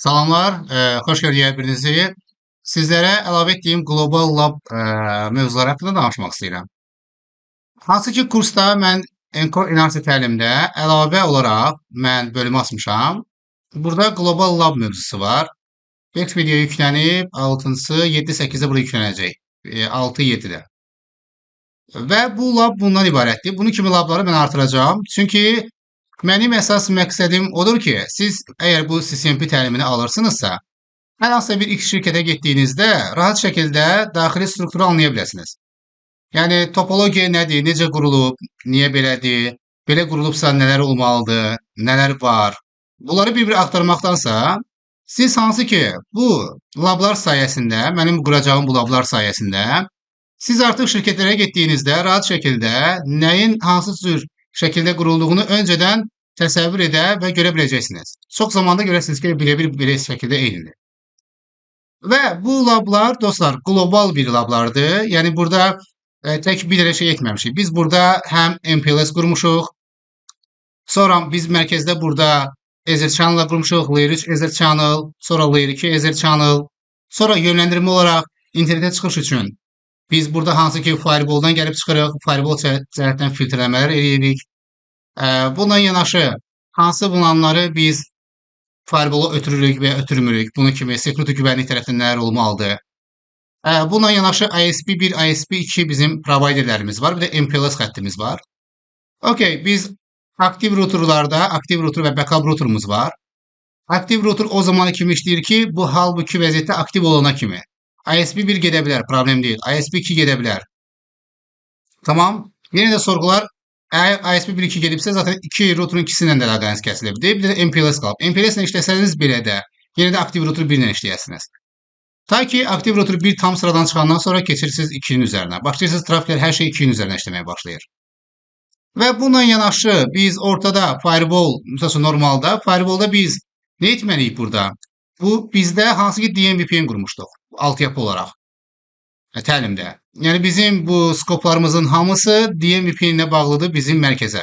Salamlar, xoş gördük bir-birinizi. Sizlərə əlavə etdiyim Global Lab mövzuları haqqında danışmaq istəyirəm. Hansı ki kursda mən Encore İnansı təlimdə əlavə olaraq mən bölümü açmışam. Burada Global Lab mövzusu var. 5 video yüklənib, 6-sı 7-8-də bura yüklənəcək. 6-7-də. Və bu lab bundan ibarətdir. Bunun kimi labları mən artıracağam. Çünki mənim əsas məqsədim odur ki, siz əgər bu CCNP təlimini alırsınızsa, hər hansısa bir X şirkətə getdiyinizdə rahat şəkildə daxili strukturu anlaya biləsiniz. Yəni topologiya nədir, necə qurulub, niyə belədir, belə qurulubsa nələr olmalıdır, nələr var. Bunları bir-bir axtarmaqdansa, siz hansı ki bu lablar sayəsində, mənim quracağım bu lablar sayəsində, siz artıq şirkətlərə getdiyinizdə rahat şəkildə nəyin hansı cür şəkildə qurulduğunu öncədən təsəvvür edə və görə biləcəksiniz. Çox zamanda görəsiniz ki, birebir belə şəkildə eynidir. Və bu lablar dostlar qlobal bir lablardır. Yəni burada tək bir dənə şey etməmişik. Biz burada həm MPLS qurmuşuq. Sonra biz mərkəzdə burada Ether channel qurmuşuq. Layer 3 Ether channel, sonra Layer 2 Ether channel. Sonra yönləndirmə olaraq internetə çıxış üçün biz burada hansı ki firewall-dan gəlib çıxırıq, firewall cəhətdən filtrələmələr edirik. Bununla yanaşı hansı bulanları biz firewall-u ötürürük və ötürmürük. Bunun kimi security güvənlik tərəfindən nələr olmalıdır. Bununla yanaşı ISP1, ISP2 bizim providerlərimiz var. Bir də MPLS xəttimiz var. Okay, biz aktiv routerlarda, aktiv router və backup routerumuz var. Aktiv router o zaman kimi işləyir ki, bu halbuki vəziyyətdə aktiv olana kimi. ISP1 gedə bilər, problem deyil. ISP2 gedə bilər. Tamam. Yenə də sorğular, əgər ISP1-2 gedibsə, zaten 2 routerun ikisindən də əlaqəniz kəsilib. Bir də MPLS qalıb. MPLS ilə işləsəniz belə də, yenə də aktiv router 1 ilə işləyəsiniz. Ta ki, aktiv router 1 tam sıradan çıxandan sonra keçirsiniz 2-nin üzərinə. Başlayırsınız trafiklər hər şey 2-nin üzərinə işləməyə başlayır. Və bununla yanaşı biz ortada firewall, məsələn normalda firewallda biz nə etməliyik burada? Bu bizdə hansı ki DMVPN qurmuşduq altyapı olaraq təlimdə. Yəni bizim bu skoplarımızın hamısı DMVPN ilə bağlıdır bizim mərkəzə.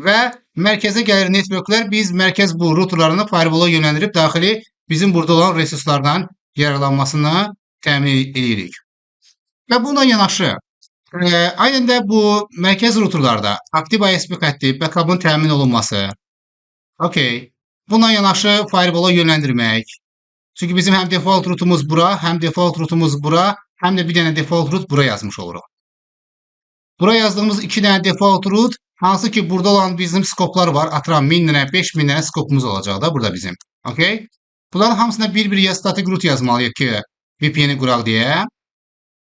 Və mərkəzə gəlir networklər, biz mərkəz bu routerlarını firewall-a yönləndirib daxili bizim burada olan resurslardan yararlanmasını təmin edirik. Və buna yanaşı, aynən də bu mərkəz routerlarda aktiv ISP xətti, backup'ın təmin olunması, okay. Buna yanaşı firewall-a yönləndirmək. Çünki bizim həm default routumuz bura, həm default routumuz bura, həm də bir dənə default root bura yazmış oluruq. Bura yazdığımız 2 dənə default root, hansı ki burada olan bizim skoplar var. Atıram 1000 dənə, 5000 dənə skopumuz olacaq da burada bizim. Okay? Bunların hamısına bir-bir ya static root yazmalıyıq ki, VPN-i quraq deyə.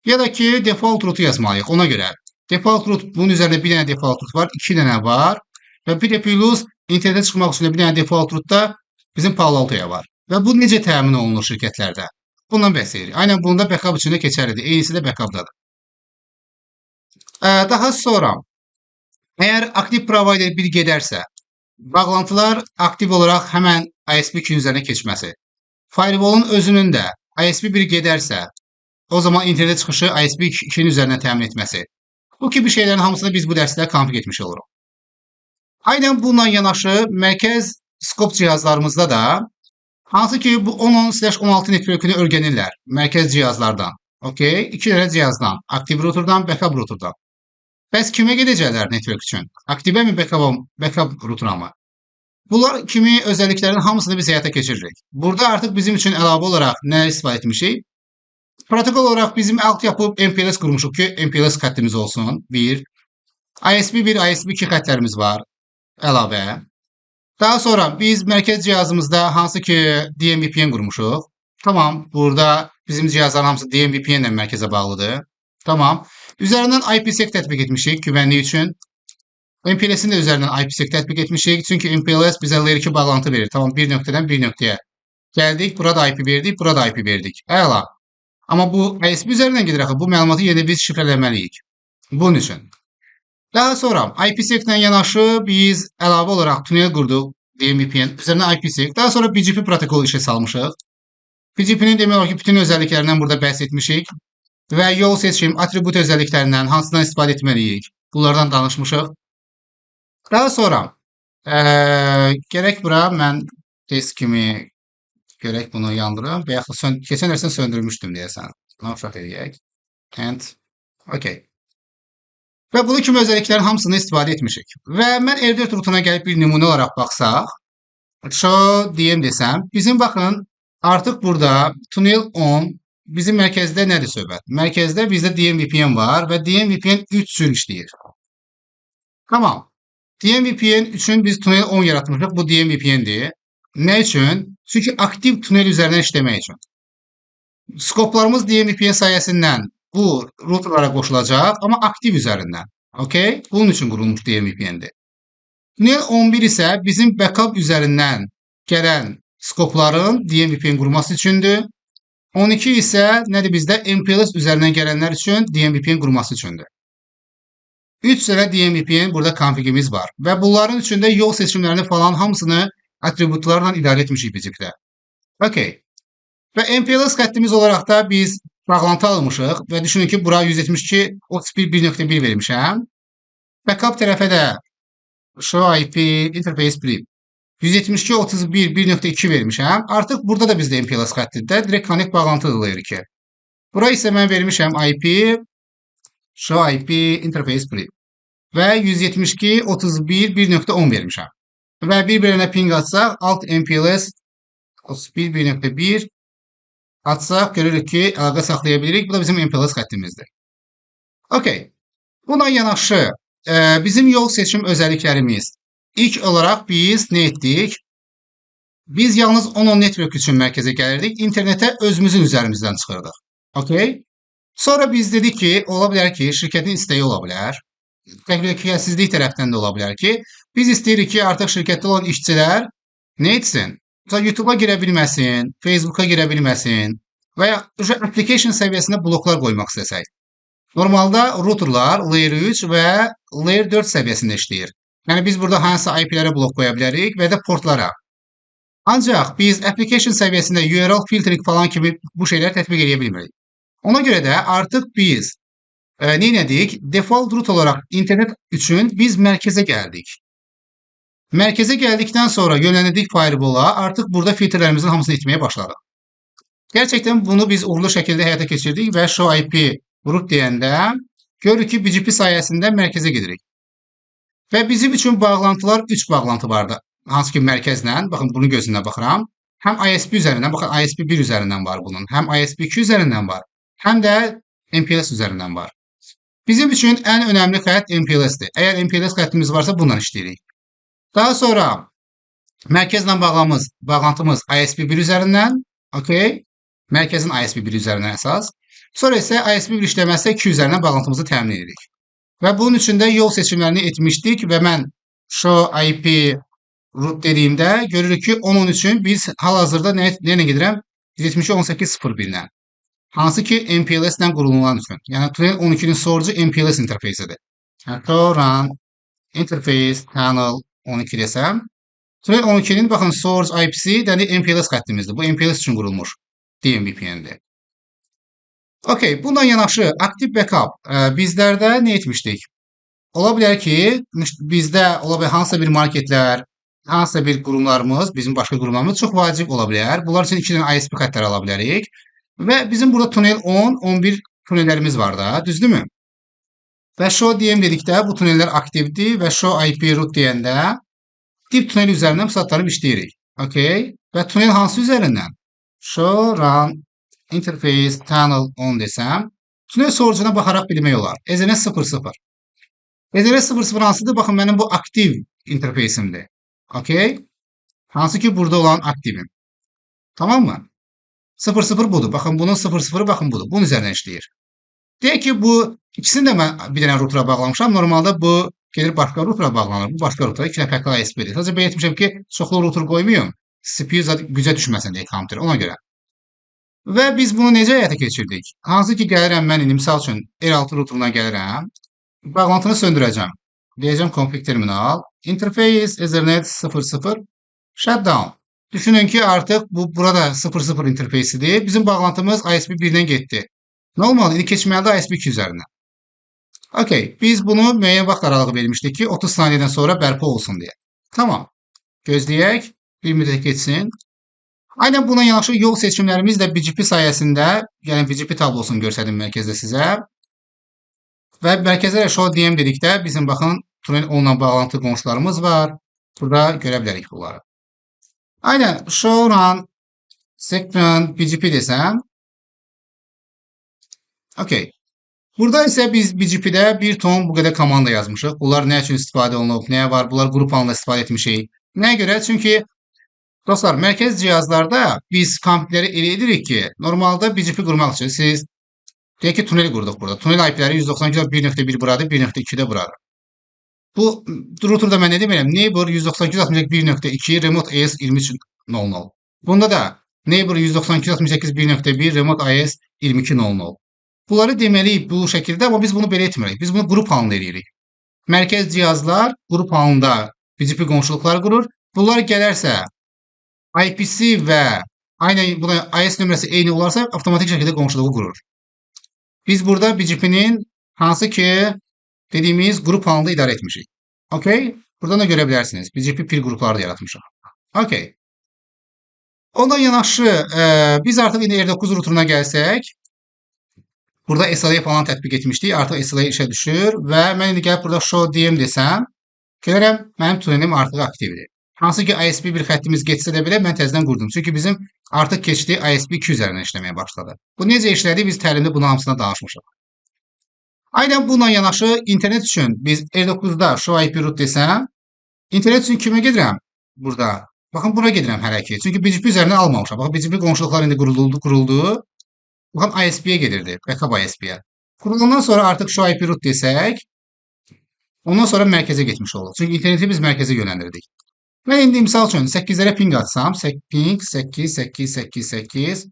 Ya da ki, default root yazmalıyıq ona görə. Default root, bunun üzərində bir dənə default root var, 2 dənə var. Və bir də plus, internetə çıxmaq üçün bir dənə default rootda bizim Palo Alto'ya var. Və bu necə təmin olunur şirkətlərdə? Bundan bəhs edirik. Aynən bunda backup üçün də keçərlidir. Eynisi də backupdadır. Daha sonra, əgər aktiv provider bir gedərsə, bağlantılar aktiv olaraq həmən ISP2 üzərinə keçməsi. Firewall-un özünün də ISP1 gedərsə, o zaman internet çıxışı ISP2-nin üzərinə təmin etməsi. Bu kimi şeylərin hamısını biz bu dərsdə konfig etmiş oluruq. Aynən bununla yanaşı mərkəz skop cihazlarımızda da hansı ki bu 10.10/16 network'ünü öyrənirlər mərkəz cihazlardan. Okay, 2 dənə cihazdan, aktiv routerdan, backup routerdan. Bəs kimə gedəcəklər network üçün? Aktivə mi, backup router'a mı? Bunlar kimi özəlliklərin hamısını biz həyata keçiririk. Burada artıq bizim üçün əlavə olaraq nə istifadə etmişik? Protokol olaraq bizim altyapı MPLS qurmuşuq ki, MPLS xəttimiz olsun. 1. ISP1, ISP2 xəttlərimiz var. Əlavə. Daha sonra biz mərkəz cihazımızda hansı ki DMVPN qurmuşuq. Tamam, burada bizim cihazların hamısı DMVPN ilə mərkəzə bağlıdır. Tamam. Üzərindən IPsec tətbiq etmişik güvənlik üçün. MPLS-in də üzərindən IPsec tətbiq etmişik. Çünki MPLS bizə Layer 2 bağlantı verir. Tamam, bir nöqtədən bir nöqtəyə. Gəldik, burada IP verdik, burada IP verdik. Əla. Amma bu ISP üzərindən gedir axı. Bu məlumatı yenə biz şifrələməliyik. Bunun üçün. Daha sonra IPsec ilə yanaşı biz əlavə olaraq tunel qurduq. DMVPN üzərinə IPsec. Daha sonra BGP protokolu işə salmışıq. BGP-nin demək olar ki, bütün özəlliklərindən burada bəhs etmişik. Və yol seçim, atribut özəlliklərindən hansından istifadə etməliyik? Bunlardan danışmışıq. Daha sonra gərək bura mən test kimi Görək bunu yandırım və yaxud da keçən dərsdə söndürmüşdüm deyəsən. Navşat edək. And okay. Və bunu kimi özelliklərin hamısını istifadə etmişik. Və mən F4 rutuna gəlib bir nümunə olaraq baxsaq, show DM desəm, bizim baxın, artıq burada tunnel on bizim mərkəzdə nədir söhbət? Mərkəzdə bizdə DMVPN var və DMVPN 3 sürü işləyir. Tamam. DMVPN üçün biz tunnel 10 yaratmışıq. Bu DMVPN'dir. Nə üçün? Çünki aktiv tunnel üzərindən işləmək üçün. Skoplarımız DMVPN sayəsindən bu routerlara qoşulacaq, amma aktiv üzərindən. Okay? Bunun üçün qurulmuş DMVPN-dir. Tunnel 11 isə bizim backup üzərindən gələn skopların DMVPN qurması üçündür. 12 isə nədir bizdə? MPLS üzərindən gələnlər üçün DMVPN qurması üçündür. 3 dənə DMVPN burada konfigimiz var və bunların içində yol seçimlərini falan hamısını atributlarla idarə etmişik bizikdə. Okay. Və MPLS xəttimiz olaraq da biz bağlantı almışıq və düşünün ki, bura 172.31.1 vermişəm. Backup tərəfə də show IP interface brief 172.31.1.2 vermişəm. Artıq burada da bizdə MPLS xəttidir. Direkt connect bağlantı layer 2. Bura isə mən vermişəm IP show IP interface brief və 172.31.1.10 vermişəm. Və bir-birinə ping atsaq, alt MPLS 31.1 atsaq, görürük ki, əlaqə saxlaya bilirik. Bu da bizim MPLS xəttimizdir. Okay. Buna yanaşı, bizim yol seçim özelliklərimiz. İlk olaraq biz nə etdik? Biz yalnız 10 network üçün mərkəzə gəlirdik. İnternetə özümüzün üzərimizdən çıxırdıq. Okay. Sonra biz dedik ki, ola bilər ki, şirkətin istəyi ola bilər. Təhlükəsizlik tərəfdən də ola bilər ki, biz istəyirik ki, artıq şirkətdə olan işçilər nə etsin? YouTube-a girə bilməsin, Facebook-a girə bilməsin və ya application səviyyəsində bloklar qoymaq istəsək. Normalda routerlar Layer 3 və Layer 4 səviyyəsində işləyir. Yəni biz burada hansısa IP-lərə blok qoya bilərik və də portlara. Ancaq biz application səviyyəsində URL filtering falan kimi bu şeyləri tətbiq edə bilmirik. Ona görə də artıq biz nə etdik? Default root olaraq internet üçün biz mərkəzə gəldik. Mərkəzə gəldikdən sonra yönləndirdik firewall-a, artıq burada filtrlərimizin hamısını etməyə başladıq. Gerçəkdən bunu biz uğurlu şəkildə həyata keçirdik və show IP root deyəndə görürük ki, BGP sayəsində mərkəzə gedirik. Və bizim üçün bağlantılar 3 bağlantı vardı. Hansı ki, mərkəzlə, baxın, bunun gözündən baxıram. Həm ISP üzərindən, baxın, ISP 1 üzərindən var bunun. Həm ISP 2 üzərindən var. Həm də MPLS üzərindən var. Bizim üçün ən önəmli xətt MPLS-dir. Əgər MPLS xəttimiz varsa, bundan işləyirik. Daha sonra mərkəzlə bağlantımız ISP1 üzərindən, okay? Mərkəzin ISP1 üzərindən əsas. Sonra isə ISP1 işləməzsə 2 üzərindən bağlantımızı təmin edirik. Və bunun üçün də yol seçimlərini etmişdik və mən show IP root dediyimdə görürük ki, onun üçün biz hal-hazırda nə gedirəm? 172.18.0.1-lə. Hansı ki, MPLS ilə qurulunan üçün. Yəni, tunnel 12-nin source MPLS interfeysidir. Run interface panel 12 desəm, tunnel 12-nin baxın source IP-si MPLS xəttimizdir. Bu MPLS üçün qurulmuş DMVPN-dir. Okay, bundan yanaşı aktiv backup bizlərdə nə etmişdik? Ola bilər ki, bizdə hansısa bir marketlər, hansısa bir qurumlarımız, bizim başqa qurumlarımız çox vacib ola bilər. Bunlar üçün 2 dənə ISP xətləri ala bilərik. Və bizim burada tunnel 10, 11 tunnellərimiz var da, düzdürmü? Və show DM dedikdə bu tunnellər aktivdir və show IP root deyəndə dip tunnel üzərindən bu saatlarım işləyirik. Okay. Və tunnel hansı üzərindən? Show run interface panel 10 desəm, tunnel source-una baxaraq bilmək olar. EZNS 00. EZNS 00 hansıdır? Baxın, mənim bu aktiv interfeysimdir. Okay. Hansı ki, burada olan aktivim. Tamam mı? 00 budur. Baxın, bunun 00'ı baxın budur. Bunun üzərindən işləyir. Deyək ki, bu ikisini də mən bir dənə router'a bağlamışam. Normalda bu gelir başqa router'a bağlanır. Bu başqa router'a 2 dənə PKL ISP-dir. Sadəcə belə etmişəm ki, çoxlu router qoymayım. CPU gücə düşməsin deyə kompüter. Ona görə. Və biz bunu necə həyata keçirdik? Hansı ki, gəlirəm mən indi, misal üçün, R6 router'una gəlirəm. Bağlantını söndürəcəm. Deyəcəm config terminal. Interface Ethernet 00 shutdown. Düşünün ki, artıq bu burada 00 interfeysidir. Bizim bağlantımız ISP 1-dən getdi. Nə olmalı? İndi keçməlidir ISP 2 üzərindən. Okay, biz bunu müəyyən vaxt aralığı vermişdik ki, 30 saniyədən sonra bərpa olsun deyə. Tamam. Gözləyək. Bir müddət keçsin. Aynen buna yanaşı yol seçimlərimiz də BGP sayəsində, yəni BGP tablosunu göstərdim mərkəzdə sizə. Və mərkəzə show DM dedikdə bizim baxın tunel onunla bağlantı qonşularımız var. Burada görə bilərik bunları. Aynen show run segment BGP desəm. Okay. Burada isə biz BGP-də bir ton bu qədər komanda yazmışıq. Bunlar nə üçün istifadə olunub, nəyə var? Bunlar qrup halında istifadə etmişik. Nəyə görə? Çünki dostlar, mərkəz cihazlarda biz konfigləri elə edirik ki, normalda BGP qurmaq üçün siz deyək ki, tunel qurduq burada. Tunel IP-ləri 192.1.1 buradır, 1.2-də buradır. Bu routerda mən nə demirəm? Neighbor 192.1.2 remote AS 23.00. Bunda da Neighbor 192.168.1 remote AS 22.00. Bunları deməliyik bu şəkildə, amma biz bunu belə etmirik. Biz bunu qrup halında eləyirik. Mərkəz cihazlar qrup halında BGP qonşuluqları qurur. Bunlar gələrsə IPC və aynı buna IS nömrəsi eyni olarsa avtomatik şəkildə qonşuluğu qurur. Biz burada BGP-nin hansı ki dediyimiz qrup halında idarə etmişik. Okay? Buradan da görə bilərsiniz. BGP pir qrupları da yaratmışıq. Okay. Ondan yanaşı biz artıq indi R9 routeruna gəlsək, burada SLA falan tətbiq etmişdik. Artıq SLA işə düşür və mən indi gəlib burada show DM desəm, görürəm mənim tunelim artıq aktivdir. Hansı ki ISP bir xəttimiz getsə də belə mən təzədən qurdum. Çünki bizim artıq keçdi ISP 2 üzərindən işləməyə başladı. Bu necə işlədi? Biz təlimdə bunun hamısına danışmışıq. Aynen bununla yanaşı internet üçün biz R9-da show IP root desəm, internet üçün kimə gedirəm? Burada. Baxın bura gedirəm hələ ki. Çünki BGP üzərindən almamışam. Baxın BGP qonşuluqlar indi quruldu. Baxın ISP-yə gedirdi. Backup ISP-yə. Qurulandan sonra artıq show IP root desək, ondan sonra mərkəzə getmiş olur. Çünki interneti biz mərkəzə yönləndirdik. Mən indi misal üçün 8-lərə ping atsam, ping 88888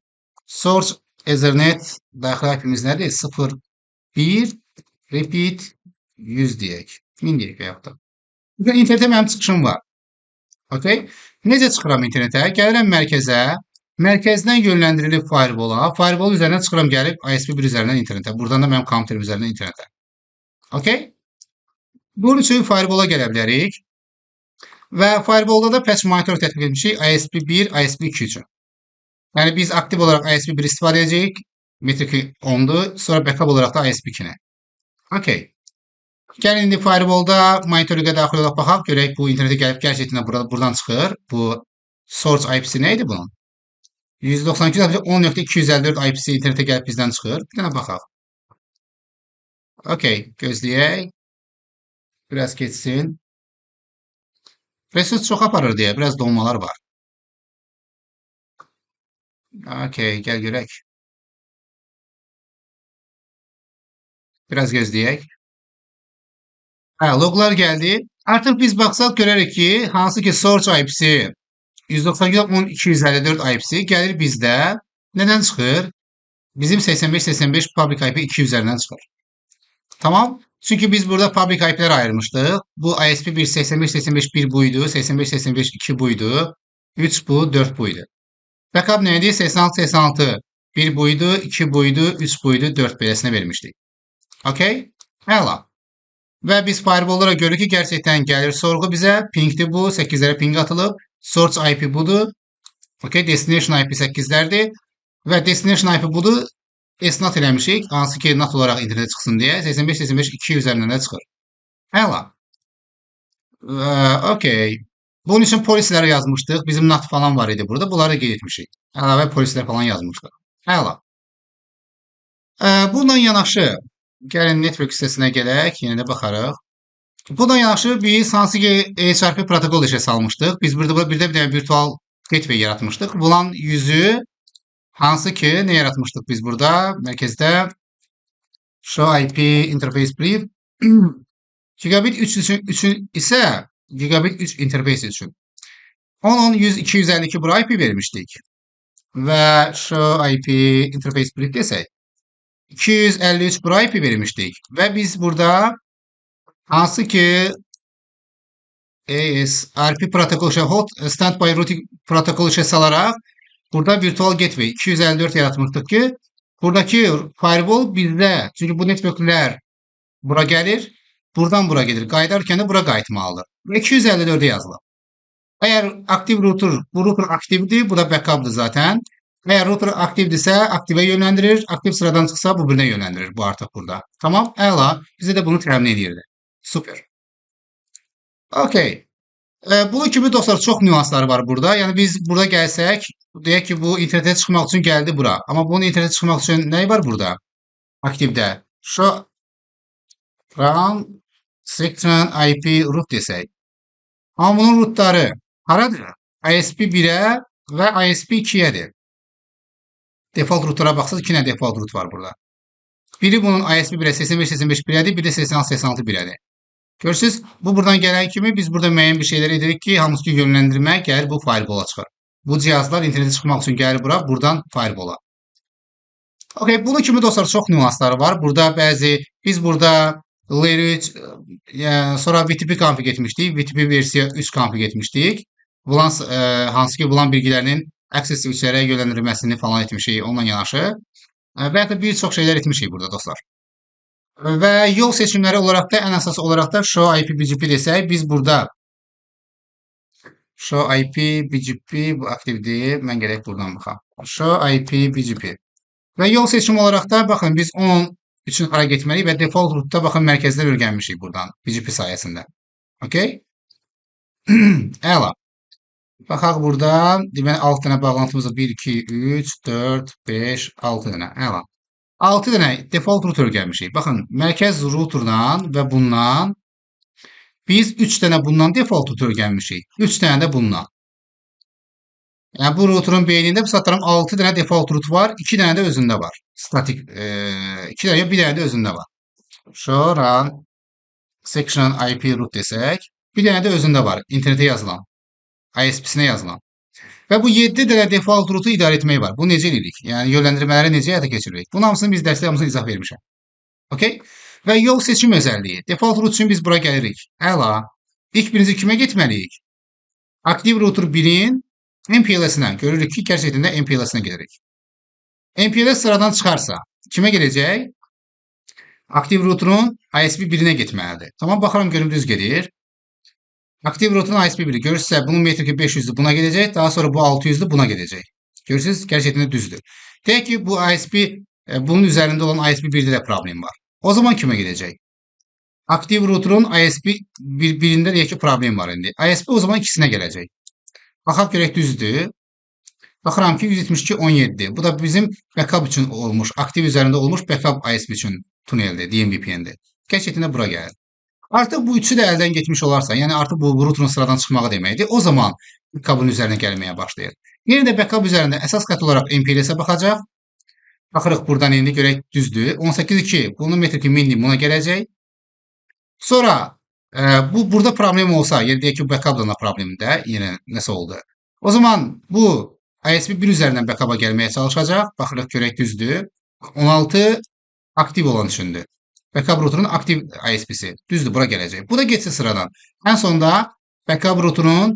source ethernet daxil IP-miz nədir? 01 repeat 100 deyək. 1000 deyək və yaxud da. Burada internetə mənim çıxışım var. Okay? Necə çıxıram internetə? Gəlirəm mərkəzə. Mərkəzdən yönləndirilib firewall-a. Firewall üzərindən çıxıram gəlib ISP1 üzərindən internetə. Buradan da mənim kompüterim üzərindən internetə. Okay? Bunun üçün firewall-a gələ bilərik. Və firewall-da da patch monitor tətbiq etmişik ISP1, ISP2 üçün. Yəni biz aktiv olaraq ISP1 istifadə edəcəyik. Metriki 10'du. Sonra backup olaraq da ISP2-nə. Okay. Gəlin indi firewall-da monitorluğa daxil olaraq baxaq. Görək bu internetə gəlib gerçəkdən buradan çıxır. Bu source IP-si nə idi bunun? 192.10.254 IP-si internetə gəlib bizdən çıxır. Bir dənə baxaq. Okay. Gözləyək. Biraz keçsin. Resurs çox aparır deyə. Biraz donmalar var. Okay. Gəl görək. Biraz gözləyək. Hə, loglar gəldi. Artıq biz baxsaq görərik ki, hansı ki source IP-si 192.10.254 IP-si gəlir bizdə. Nədən çıxır? Bizim 85.85 public IP 2 üzərindən çıxır. Tamam. Çünki biz burada public IP-lər ayırmışdıq. Bu ISP1 85.85.1 buydu, 85.85.2 buydu, 3 bu, 4 buydu. Backup neydi? 86.86 1 buydu, 2 buydu, 3 buydu, 4 beləsinə vermişdik. Okay? Əla. Və biz firewall-lara görürük ki, gerçəkdən gəlir sorğu bizə. Pingdir bu, 8-lərə ping atılıb. Source IP budur. Okay, destination IP 8-lərdir. Və destination IP budur. S-NAT eləmişik. Hansı ki, NAT olaraq internetə çıxsın deyə. 85.85.2 üzərindən də çıxır. Əla. Okay. Bunun üçün polisləri yazmışdıq. Bizim NAT falan var idi burada. Bunları qeyd etmişik. Əlavə polislər falan yazmışdıq. Əla. Bununla yanaşı gəlin network hissəsinə gələk. Yenə də baxarıq. Bununla yanaşı biz hansı ki HRP protokol işə salmışdıq. Biz burada bir dənə virtual gateway yaratmışdıq. Bulan yüzü hansı ki nə yaratmışdıq biz burada? Mərkəzdə show IP interface brief gigabit 3 üçün isə gigabit 3 interface üçün 10.10.100.252 bura IP vermişdik. Və show IP interface brief desək 253 bura IP vermişdik. Və biz burada hansı ki ASRP protokol işə hot standby routing protokol işə salaraq burada virtual gateway 254 yaratmışdıq ki, buradakı firewall bizdə. Çünki bu networklər bura gəlir, buradan bura gedir. Qayıdarkən də bura qayıtmalıdır. Və 254-ə yazılıb. Eğer aktif router, bu router aktifdir, bu da backup'dır zaten. Eğer router aktifdirsə aktive yönlendirir, aktif sıradan çıxsa bu birine yönlendirir bu artıq burada. Tamam, əla. Bizə də bunu təmin edirdi. Super. Okey. Bunun kimi dostlar çox nüansları var burada. Yəni biz burada gəlsək, deyək ki, bu internetə çıxmaq üçün gəldi bura. Amma bunun internetə çıxmaq üçün nəyi var burada? Aktivdə. Show run section IP root desək. Amma bunun rootları haradır? ISP1-ə və ISP2-yədir. Default rootlara baxsaq 2 dənə default root var burada. Biri bunun ISP1-ə 85.85 1-ədir, biri də 86.86 1-ədir. Görürsünüz, bu buradan gələn kimi biz burada müəyyən bir şeylər edirik ki, hamısı ki yönləndirmə gəlir bu firewall-a çıxır. Bu cihazlar internetə çıxmaq üçün gəlir bura, buradan firewall-a. Okay, bunun kimi dostlar çox nüansları var. Burada biz burada Layer 3, sonra VTP konfig etmişdik. VTP versiya 3 konfig etmişdik. Bulan, hansı ki bulan bilgilərinin access switchlərə yönləndirilməsini falan etmişik onunla yanaşı. Və hətta bir çox şeylər etmişik burada dostlar. Və yol seçimləri olaraq da ən əsas olaraq da show IP BGP desək, biz burada show IP BGP bu aktivdir. Mən gərək buradan baxam. Show IP BGP. Və yol seçimi olaraq da baxın biz onun üçün hara getməliyik və default rootda baxın mərkəzlər öyrənmişik buradan BGP sayəsində. Okay? Əla. Baxaq burada deməli 6 dənə bağlantımız var. 1 2 3 4 5 6 dənə. Əla. 6 dənə default root öyrənmişik. Baxın, mərkəz routerdan və bundan biz 3 dənə bundan default root öyrənmişik. 3 dənə də bundan. Yəni bu routerun beynində bu saatlarım 6 dənə default root var, 2 dənə də özündə var. Statik 2 dənə, bir dənə də özündə var. Show run section IP root desək, bir dənə də özündə var, internetə yazılan, ISP-sinə yazılan. Və bu 7 dənə default root-u idarə etmək var. Bu necə edirik? Yəni yönləndirmələri necə həyata keçiririk? Bunun hamısını biz dərsdə hamısını izah vermişəm. Okay? Və yol seçim özəlliyi. Default root üçün biz bura gəlirik. Əla. İlk birinci kimə getməliyik? Aktiv router 1-in MPLS-inə. Görürük ki, gerçəkdən də MPLS-inə gedirik. MPLS sıradan çıxarsa, kimə gedəcək? Aktiv routerun ISP 1-inə getməlidir. Tamam, baxıram görüm düz gedir. Aktiv routerun ISP 1-i görürsünüzsə, bunun metriki 500-dür buna gedəcək, daha sonra bu 600-dür buna gedəcək. Görürsünüz, gerçəkdən də düzdür. Deyək ki, bu ISP, bunun üzərində olan ISP 1-də də problem var. O zaman kimə gedəcək? Aktiv routerun ISP 1-ində deyək ki, problem var indi. ISP o zaman ikisinə gələcək. Baxaq görək düzdür. Baxıram ki 172.17'dir. Bu da bizim backup üçün olmuş, aktiv üzərində olmuş backup ISP üçün tuneldir, DMVPN-dir. Gerçəkdən də bura gəlir. Artıq bu üçü də əldən getmiş olarsa, yəni artıq bu routerun sıradan çıxmağı deməkdir. O zaman backup'ın üzərinə gəlməyə başlayır. Yenə də backup üzərində əsas xətt olaraq MPLS-ə baxacaq. Baxırıq buradan indi görək düzdür. 18.2 bunun metriki minimum buna gələcək. Sonra burada problem olsa, yəni deyək ki backup'dan da problemdə yenə nəsə oldu. O zaman bu ISP 1 üzərindən backup-a gəlməyə çalışacaq. Baxırıq görək düzdür. 16 aktiv olan üçündür. Backup routerun aktiv ISP-si. Düzdür, bura gələcək. Bu da geçsin sıradan. Ən sonda backup routerun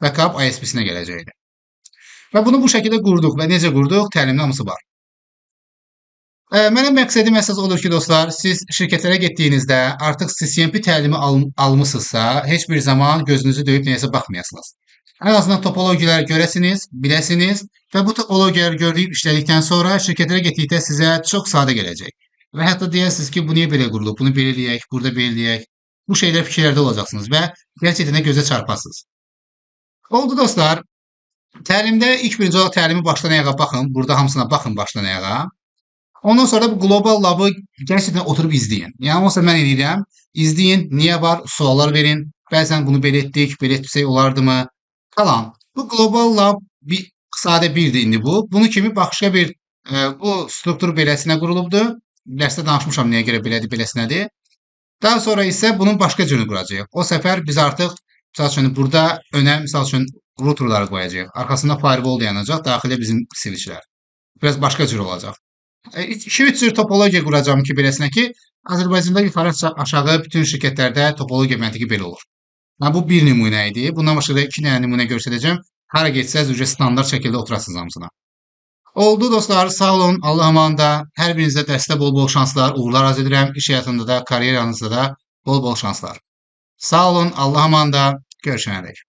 backup ISP-sinə gələcəkdir. Və bunu bu şəkildə qurduq və necə qurduq? Təlimdə hamısı var. Mənim məqsədim əsas odur ki, dostlar, siz şirkətlərə getdiyinizdə artıq CCNP təlimi almısınızsa, heç bir zaman gözünüzü döyüb nəyəsə baxmayasınız. Ən azından topologiyaları görəsiniz, biləsiniz və bu topologiyaları görüb işlədikdən sonra şirkətlərə getdikdə sizə çox sadə gələcək. Və hətta deyəsiniz ki, bu niyə belə qurulub, bunu belə eləyək, burada belə eləyək. Bu şeylər fikirlərdə olacaqsınız və gerçəkdən də gözə çarparsınız. Oldu dostlar. Təlimdə ilk birinci olaraq təlimi başdan ayağa baxın. Burada hamısına baxın başdan ayağa. Ondan sonra da bu Global Lab-ı gerçəkdən oturub izləyin. Yəni olsa mən eləyirəm. İzləyin, niyə var, suallar verin. Bəzən bunu belə etdik, belə etsək olardımı? Qalan. Bu Global Lab sadə birdir indi bu. Bunu kimi başqa bir bu struktur beləsinə qurulubdur. Dərsdə danışmışam nəyə görə belədir, beləsinədir. Daha sonra isə bunun başqa cürünü quracağıq. O səfər biz artıq, misal üçün, burada önə, misal üçün, routerları qoyacağıq. Arxasında firewall dayanacaq, daxilə bizim switchlər. Biraz başqa cür olacaq. 2-3 cür topologiya quracağım ki, beləsinə ki, Azərbaycanda yuxarı aşağı bütün şirkətlərdə topologiya məntiqi belə olur. Yəni, bu bir nümunə idi. Bundan başqa da 2 dənə nümunə göstərəcəm. Hara getsəz, standart şəkildə oturasınız hamısına. Oldu dostlar, sağ olun, Allah'a emanet. Hər birinizə dərsdə bol-bol şanslar, uğurlar arz edirəm. İş həyatında da, karyeranızda da bol-bol şanslar. Sağ olun, Allah'a emanet. Görüşənədək.